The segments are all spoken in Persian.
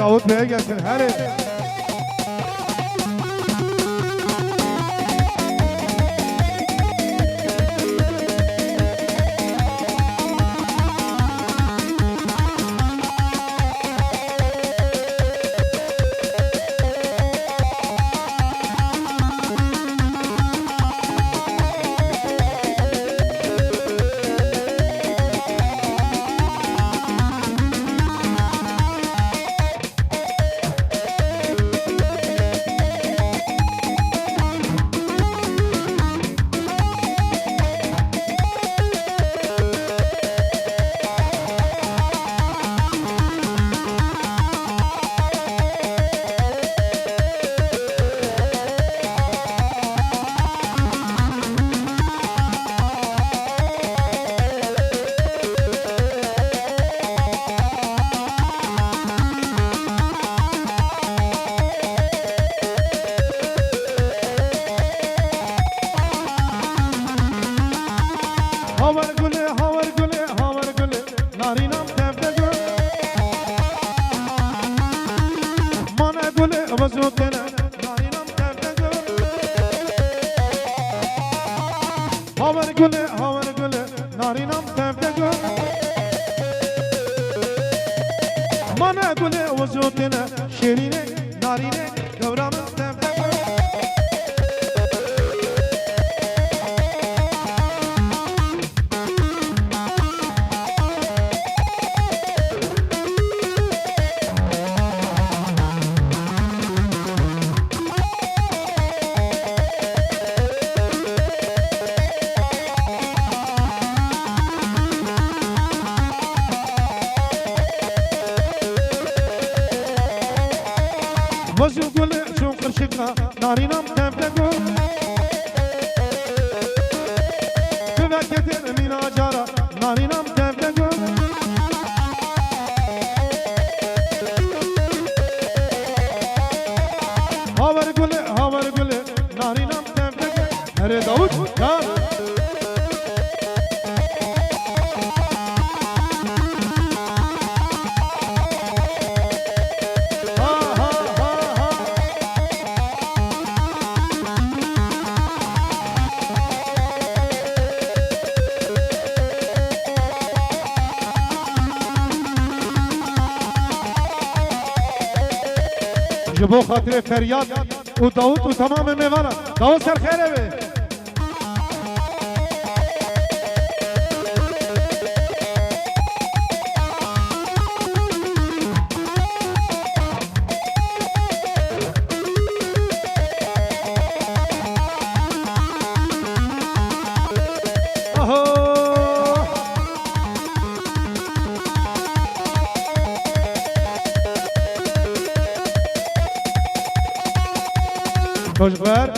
داود بيه gelsin هره وزو گل چون قرشقا نارینم تفلگو کبکتن مینا جارا نارینم تفلگو هاور گل نارینم تفلگو هره داود جان جبو خاطر فریاد و داود و تمام میوانا داود سر خیره بی Çocuklar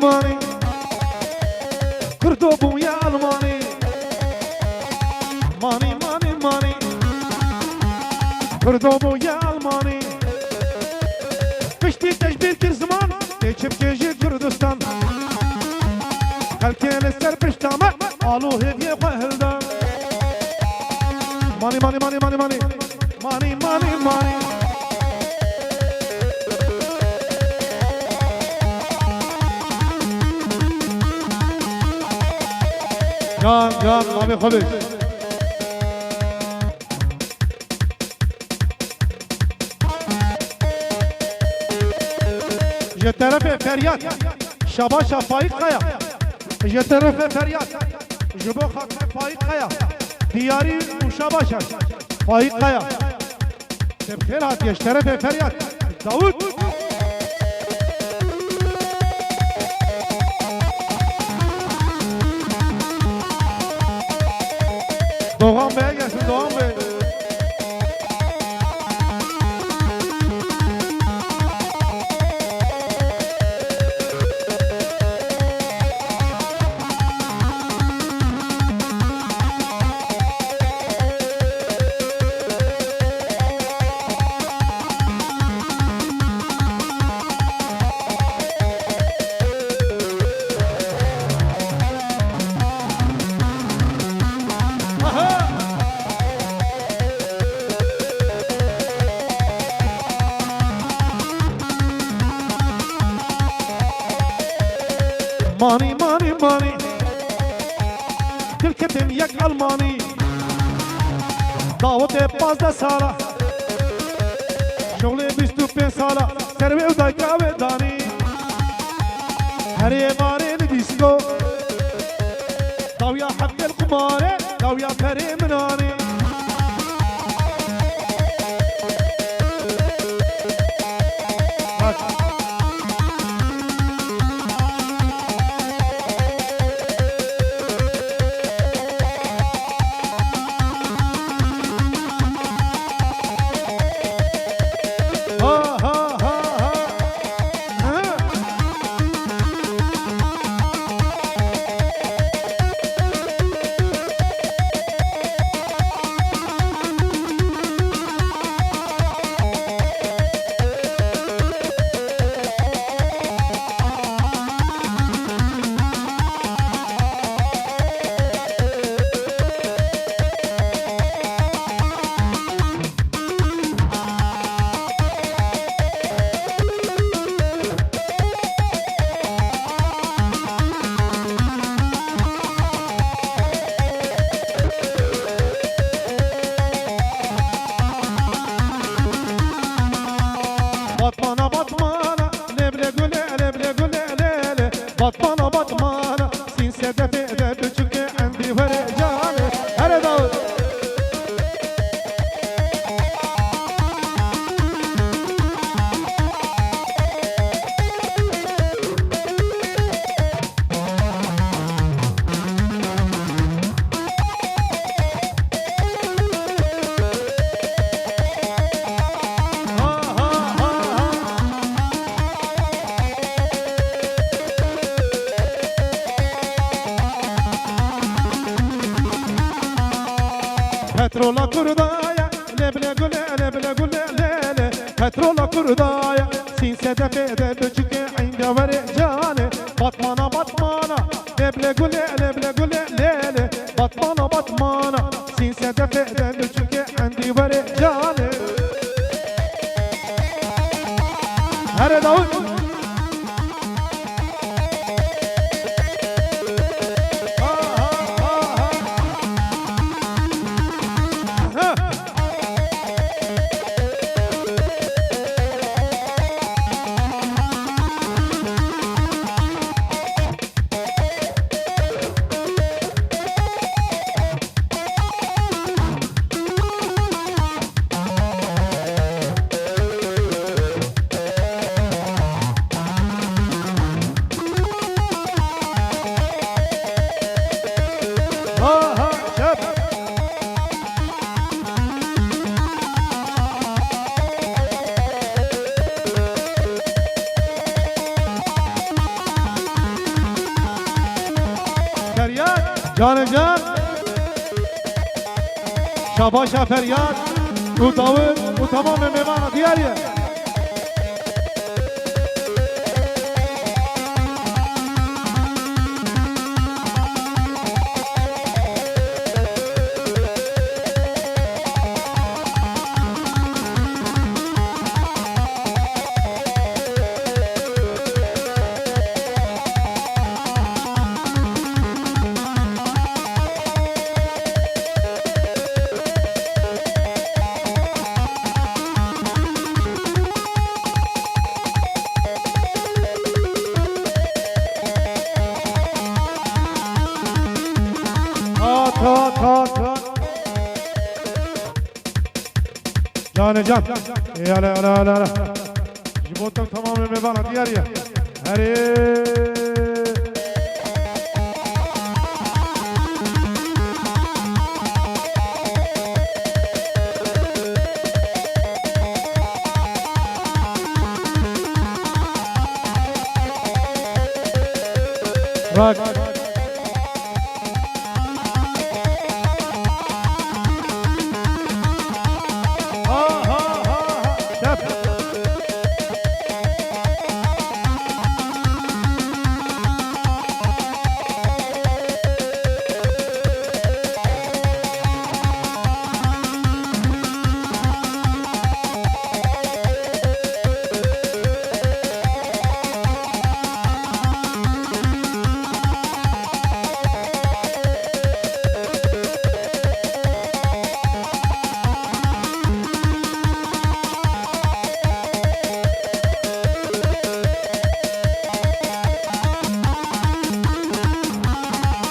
ماني كردوبو يا الماني ماني كردوبو يا الماني بشتي تجبير كل زمان تيجب كيجي كردستان هالكين السر بشتامة قالوا هدية وهلدان ماني جان مامي خبز جه طرف فریاد شباش فایق قیا جه طرف فریاد جبو خاطر فایق قیا دیاری و شباش فایق قیا تبخیر هاتیش طرف فریاد داود دوغان به گسن دوغان به ماني ماني ماني تلكتم يك ألماني دعوتي 15 سالة شغلي 25 سالة سروي ودايكا وداني هري ماري الديسكو داويا حق القماري داويا فري مناني بطمانة بطمانة سين سادة فئدة بتشك عندي ورجالي هلا داود بترولا كردايا لبلا قول لبلا قول ليلة بترولا كردايا سين سادة فئدة بتشك عندي ورجالي بطمانة بطمانة لبلا قول لبلا قول ليلة بطمانة بطمانة سين سادة فئدة بتشك عندي ورجالي هلا داود جان جان شاباش فریاد و داود و تمام میوان دیاریه تا جان جان يلا يلا يلا جبوتك تمام المبانا ديارية هري